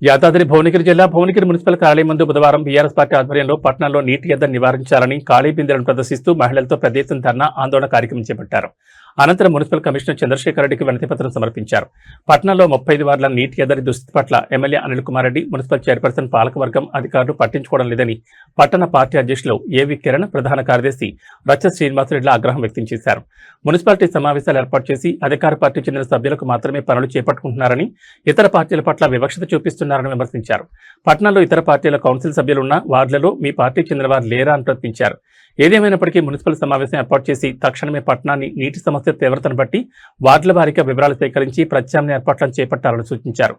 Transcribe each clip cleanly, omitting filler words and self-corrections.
యాదాద్రి భువనగిరి జిల్లా భువనగిరి మున్సిపల్ కార్యాలయం ముందు బుధవారం బీఆర్ఎస్ పార్టీ ఆధ్వర్యంలో పట్టణంలో నీటి ఎద్దడిని నివారించాలని ఖాళీ బిందెలను ప్రదర్శిస్తూ మహిళలతో పెద్ద ఎత్తున ధర్నా ఆందోళన కార్యక్రమం చేపట్టారు. అనంతరం మున్సిపల్ కమిషనర్ చంద్రశేఖర్ రెడ్డికి వినతిపత్రం సమర్పించారు. పట్టణంలో 35 వార్డుల నీటి ఎద్దడి దుస్థితి పట్ల MLA Anil Kumar Reddy, municipal chairperson పాలకవర్గం అధికారులు పట్టించుకోవడం లేదని పట్టణ పార్టీ అధ్యక్షులు ఏవి కిరణ్, ప్రధాన కార్యదర్శి రచ్చ శ్రీనివాసరెడ్డి ఆగ్రహం వ్యక్తం చేశారు. మున్సిపాలిటీ సమావేశాలు ఏర్పాటు చేసి అధికార పార్టీ చెందిన సభ్యులకు మాత్రమే పనులు చేపట్టుకుంటున్నారని, ఇతర పార్టీల పట్ల వివక్షత చూపిస్తున్నారని విమర్శించారు. పట్టణంలో ఇతర పార్టీల కౌన్సిల్ సభ్యులున్న వార్డులలో మీ పార్టీ చెందిన వారు లేరా అని ప్రశ్నించారు. ఏదేమైనప్పటికీ మున్సిపల్ సమావేశం ఏర్పాటు చేసి తక్షణమే పట్టణాన్ని నీటి సమస్య తీవ్రతను బట్టి వార్డుల వారీగా వివరాలు సేకరించి ప్రత్యామ్నాయ ఏర్పాట్లను చేపట్టాలని సూచించారు.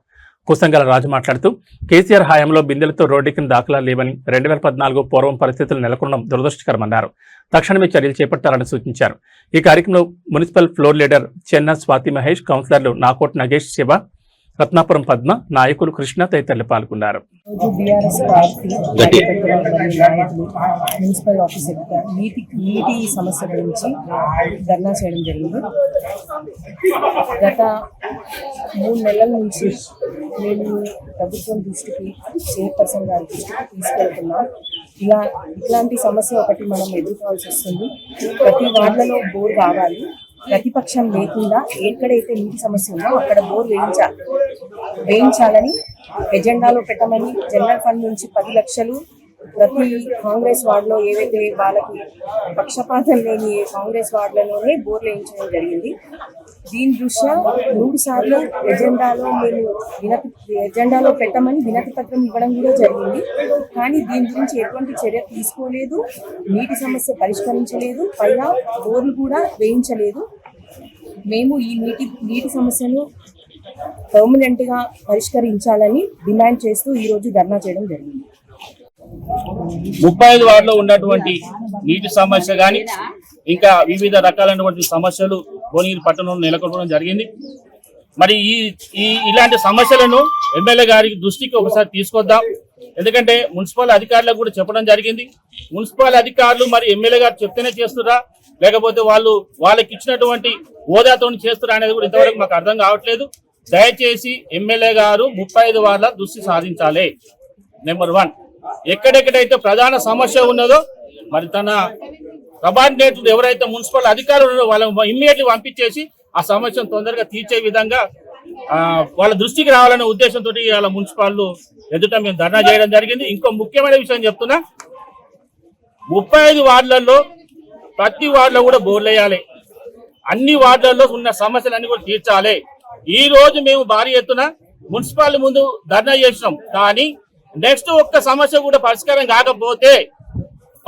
కుసంగల రాజు మాట్లాడుతూ కేసీఆర్ హయాంలో బిందెలతో రోడ్డెక్కిన దాఖలాలు లేవని, 2014 పూర్వం పరిస్థితులు నెలకొనడం దురదృష్టకరమన్నారు. తక్షణమే చర్యలు చేపట్టాలని సూచించారు. ఈ కార్యక్రమంలో మున్సిపల్ ఫ్లోర్ లీడర్ చెన్న స్వాతి మహేష్, కౌన్సిలర్లు నాకోట్ నగేష్, శివ, రత్నాపురం పద్మ, నాయకులు కృష్ణ తదితరులు పాల్గొన్నారు. మున్సిపల్ ఆఫీస్ నీటి సమస్య గురించి ధర్నా చేయడం జరిగింది. గత 3 నెలల నుంచి మేము ప్రభుత్వం దృష్టికి, చైర్పర్సన్ గారి దృష్టికి తీసుకెళ్తున్నాం. ఇట్లాంటి సమస్య ఒకటి మనం ఎదుర్కోవాల్సి వస్తుంది. ప్రతి వార్డులలో బోర్ కావాలి. ప్రతిపక్షం లేకుండా ఎక్కడైతే నీటి సమస్య ఉందో అక్కడ బోర్ వేయించాలని ఎజెండాలో పెట్టమని జనరల్ ఫండ్ నుంచి 10 లక్షలు ప్రతి కాంగ్రెస్ వార్డులో ఏవైతే వాళ్ళకి పక్షపాతం లేని కాంగ్రెస్ వార్డులలోనే బోర్లు వేయించడం జరిగింది. దీని దృష్ట్యా 3 సార్లు ఎజెండాలో పెట్టమని వినతి పత్రం ఇవ్వడం కూడా జరిగింది. కానీ దీని గురించి ఎటువంటి చర్య తీసుకోలేదు, నీటి సమస్య పరిష్కరించలేదు, పైగా బోర్లు కూడా వేయించలేదు. మేము ఈ నీటి సమస్యను పర్మనెంట్ గా పరిష్కరించాలని డిమాండ్ చేస్తూ ఈ రోజు ధర్నా చేయడం జరిగింది. 35 వార్డులో ఉన్నటువంటి నీటి సమస్య కానీ ఇంకా వివిధ రకాలైనటువంటి సమస్యలు భువనగిరి పట్టణంలో నెలకొల్పడం జరిగింది. మరి ఇలాంటి సమస్యలను ఎమ్మెల్యే గారి దృష్టికి ఒకసారి తీసుకొద్దాం. ఎందుకంటే మున్సిపల్ అధికారులకు కూడా చెప్పడం జరిగింది. మున్సిపల్ అధికారులు మరి ఎమ్మెల్యే గారు చెప్తేనే చేస్తురా, లేకపోతే వాళ్ళకి ఇచ్చినటువంటి హోదాతో చేస్తురా అనేది కూడా ఇంతవరకు మాకు అర్థం కావట్లేదు. దయచేసి ఎమ్మెల్యే గారు 35 వార్డుల దృష్టి సాధించాలి. నెంబర్ 1, ఎక్కడెక్కడైతే ప్రధాన సమస్య ఉన్నదో మరి తన సబార్డినేట్లు ఎవరైతే మున్సిపల్ అధికారులు ఉన్నారో వాళ్ళని ఇమ్మీడియట్లీ పంపించేసి ఆ సమస్యను తొందరగా తీర్చే విధంగా వాళ్ళ దృష్టికి రావాలనే ఉద్దేశంతో వాళ్ళ మున్సిపాల్ ఎదుట మేము ధర్నా చేయడం జరిగింది. ఇంకో ముఖ్యమైన విషయం చెప్తున్నా, 35 వార్డులలో ప్రతి వార్డులో కూడా బోర్లు వేయాలి. అన్ని వార్డులలో ఉన్న సమస్యలన్నీ కూడా తీర్చాలి. ఈ రోజు మేము భారీ ఎత్తున మున్సిపాల్ ముందు ధర్నా చేసినాం. కానీ నెక్స్ట్ ఒక్క సమస్య కూడా పరిష్కారం కాకపోతే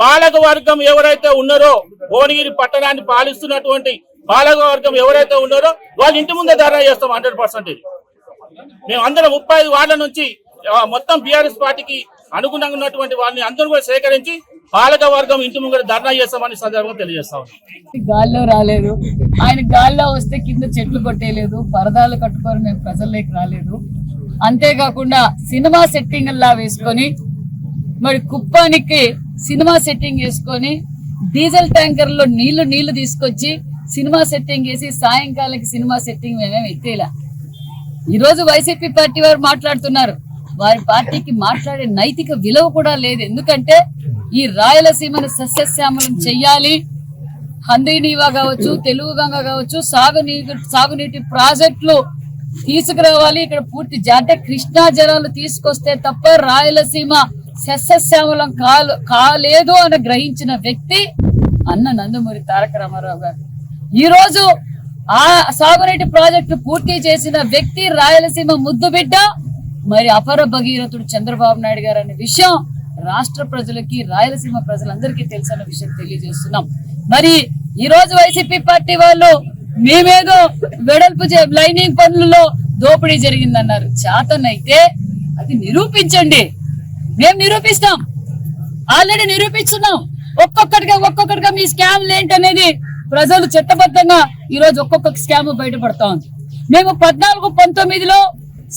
పాలక వర్గం ఎవరైతే ఉన్నారో, భువనగిరి పట్టణాన్ని పాలిస్తున్నటువంటి పాలక వర్గం ఎవరైతే ఉన్నారో వాళ్ళ ఇంటి ముందే ధర్నా చేస్తాం 100%. మేము అందరం 35 వార్డుల నుంచి మొత్తం బీఆర్ఎస్ పార్టీకి అనుగుణంగా ఉన్నటువంటి వాళ్ళని అందరూ కూడా సేకరించి పాలక వర్గం ఇంటి ముందు ధర్నా చేస్తామని సందర్భంగా తెలియజేస్తాం. గాల్లో రాలేదు, ఆయన గాల్లో వస్తే కింద చెట్లు కొట్టేయలేదు, పరదాలు కట్టుకొని మేము ప్రజల్లోకి రాలేదు. అంతేకాకుండా సినిమా సెట్టింగ్ లా వేసుకొని మరి కుప్పానికి సినిమా సెట్టింగ్ వేసుకొని డీజిల్ ట్యాంకర్లో నీళ్లు తీసుకొచ్చి సినిమా సెట్టింగ్ వేసి సాయంకాలానికి సినిమా సెట్టింగ్ మేమేం ఎత్తేలా. ఈరోజు వైసీపీ పార్టీ వారు మాట్లాడుతున్నారు, వారి పార్టీకి మాట్లాడే నైతిక విలువ కూడా లేదు. ఎందుకంటే ఈ రాయలసీమను సస్యశ్యామలం చెయ్యాలి, హంద్రీనీవా కావచ్చు, తెలుగు గంగ కావచ్చు, సాగునీటి ప్రాజెక్టులు తీసుకురావాలి. ఇక్కడ పూర్తి అంటే కృష్ణా జలాలు తీసుకొస్తే తప్ప రాయలసీమ సస్యశ్యామలం కాలేదు అని గ్రహించిన వ్యక్తి అన్న నందమూరి తారక రామారావు గారు. ఈ రోజు ఆ సాగునీటి ప్రాజెక్టు పూర్తి చేసిన వ్యక్తి రాయలసీమ ముద్దు బిడ్డ, మరి అపర భగీరథుడు చంద్రబాబు నాయుడు గారు అనే విషయం రాష్ట్ర ప్రజలకి, రాయలసీమ ప్రజలందరికీ తెలిసిన విషయం తెలియజేస్తున్నాం. మరి ఈ రోజు వైసీపీ పార్టీ వాళ్ళు మేమేదో వెడల్పు లైనింగ్ పనులలో దోపిడీ జరిగిందన్నారు. చేతనైతే అది నిరూపించండి, మేము నిరూపిస్తాం. ఆల్రెడీ నిరూపిస్తున్నాం. ఒక్కొక్కటిగా మీ స్కామ్లు ఏంటనేది ప్రజలు చట్టబద్ధంగా ఈ రోజు ఒక్కొక్క స్కామ్ బయటపడతా ఉంది. మేము 14-19లో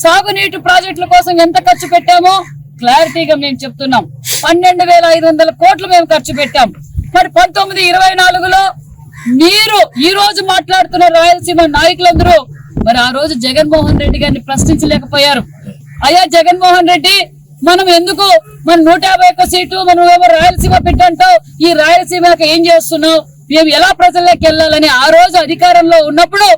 సాగునీటి ప్రాజెక్టుల కోసం ఎంత ఖర్చు పెట్టామో క్లారిటీగా మేము చెప్తున్నాం. 12,500 కోట్లు మేము ఖర్చు పెట్టాం. మరి 19-24లో మీరు ఈ రోజు మాట్లాడుతున్న రాయలసీమ నాయకులందరూ మరి ఆ రోజు జగన్మోహన్ రెడ్డి గారిని ప్రశ్నించలేకపోయారు. అయ్యా జగన్మోహన్ రెడ్డి, మనం ఎందుకు మన 151 సీటు మనం ఏమో రాయలసీమ పెట్టంటావు, ఈ రాయలసీమకి ఏం చేస్తున్నావు, మేము ఎలా ప్రజల్లోకి వెళ్ళాలని ఆ రోజు అధికారంలో ఉన్నప్పుడు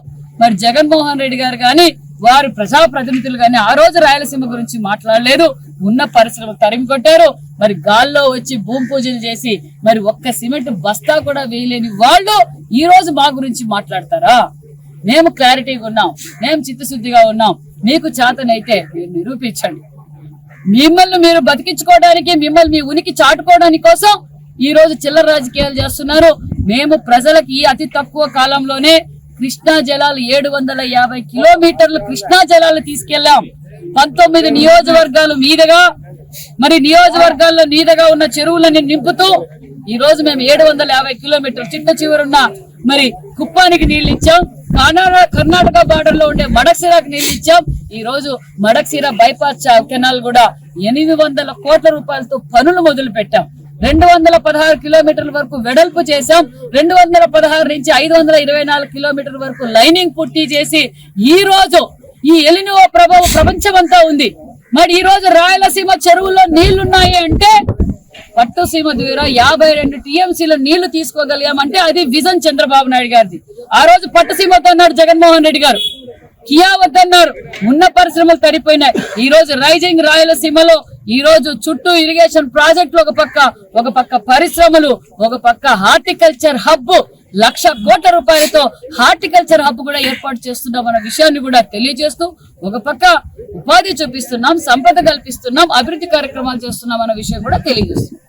మరి జగన్మోహన్ రెడ్డి గారు కానీ వారి ప్రజాప్రతినిధులు కానీ ఆ రోజు రాయలసీమ గురించి మాట్లాడలేదు. ఉన్న పరిశ్రమలు తరిమి కొట్టారు. మరి గాల్లో వచ్చి భూమి పూజలు చేసి మరి ఒక్క సిమెంట్ బస్తా కూడా వేయలేని వాళ్ళు ఈ రోజు మా గురించి మాట్లాడతారా? మేము క్లారిటీగా ఉన్నాం, మేము చిత్తశుద్ధిగా ఉన్నాం. మీకు చేతనైతే మీరు నిరూపించండి. మిమ్మల్ని మీరు బతికించుకోవడానికి, మిమ్మల్ని మీ ఉనికి చాటుకోవడానికి కోసం ఈ రోజు చిల్లర రాజకీయాలు చేస్తున్నారు. మేము ప్రజలకు ఈ అతి తక్కువ కాలంలోనే కృష్ణా జలాలు 750 కిలోమీటర్లు కృష్ణా జలాలు తీసుకెళ్లాం. 19 నియోజకవర్గాలు మీదుగా మరి నియోజకవర్గాల్లో నీదగా ఉన్న చెరువులని నింపుతూ ఈ రోజు మేము 750 కిలోమీటర్లు చిట్ట చివరున్న మరి కుప్పానికి నీళ్లు ఇచ్చాం. కర్ణాటక బార్డర్ లో ఉండే మడక్సిరాకు నీళ్లు ఇచ్చాం. ఈ రోజు మడక్సిరా బైపాస్ కెనాల్ కూడా 800 కోట్ల రూపాయలతో పనులు మొదలు పెట్టాం. 216 కిలోమీటర్ల వరకు వెడల్పు చేశాం. 216 నుంచి 524 కిలోమీటర్ల వరకు లైనింగ్ పుట్టి చేసి ఈ రోజు ఈ ఎలినో ప్రభావం ప్రపంచమంతా ఉంది. మరి ఈ రోజు రాయలసీమ చెరువుల్లో నీళ్లున్నాయి అంటే పట్టుసీమ ద్వారా 52 టీఎంసీల నీళ్లు తీసుకోగలిగామంటే అది విజన్ చంద్రబాబు నాయుడు గారిది. ఆ రోజు పట్టుసీమతో అన్నాడు జగన్మోహన్ రెడ్డి గారు, కియా వద్దన్నారు. ఉన్న పరిశ్రమలు తరిపోయినాయి. ఈ రోజు రైజింగ్ రాయలసీమలో ఈ రోజు చుట్టూ ఇరిగేషన్ ప్రాజెక్టులు ఒక పక్క పరిశ్రమలు, ఒక పక్క హార్టికల్చర్ హబ్ 1,00,000 కోట్ల రూపాయలతో హార్టికల్చర్ హబ్ కూడా ఏర్పాటు చేస్తున్నాం అన్న విషయాన్ని కూడా తెలియజేస్తూ ఒక పక్క ఉపాధి చూపిస్తున్నాం, సంపద కల్పిస్తున్నాం, అభివృద్ధి కార్యక్రమాలు చేస్తున్నాం అన్న విషయం కూడా తెలియజేస్తున్నాం.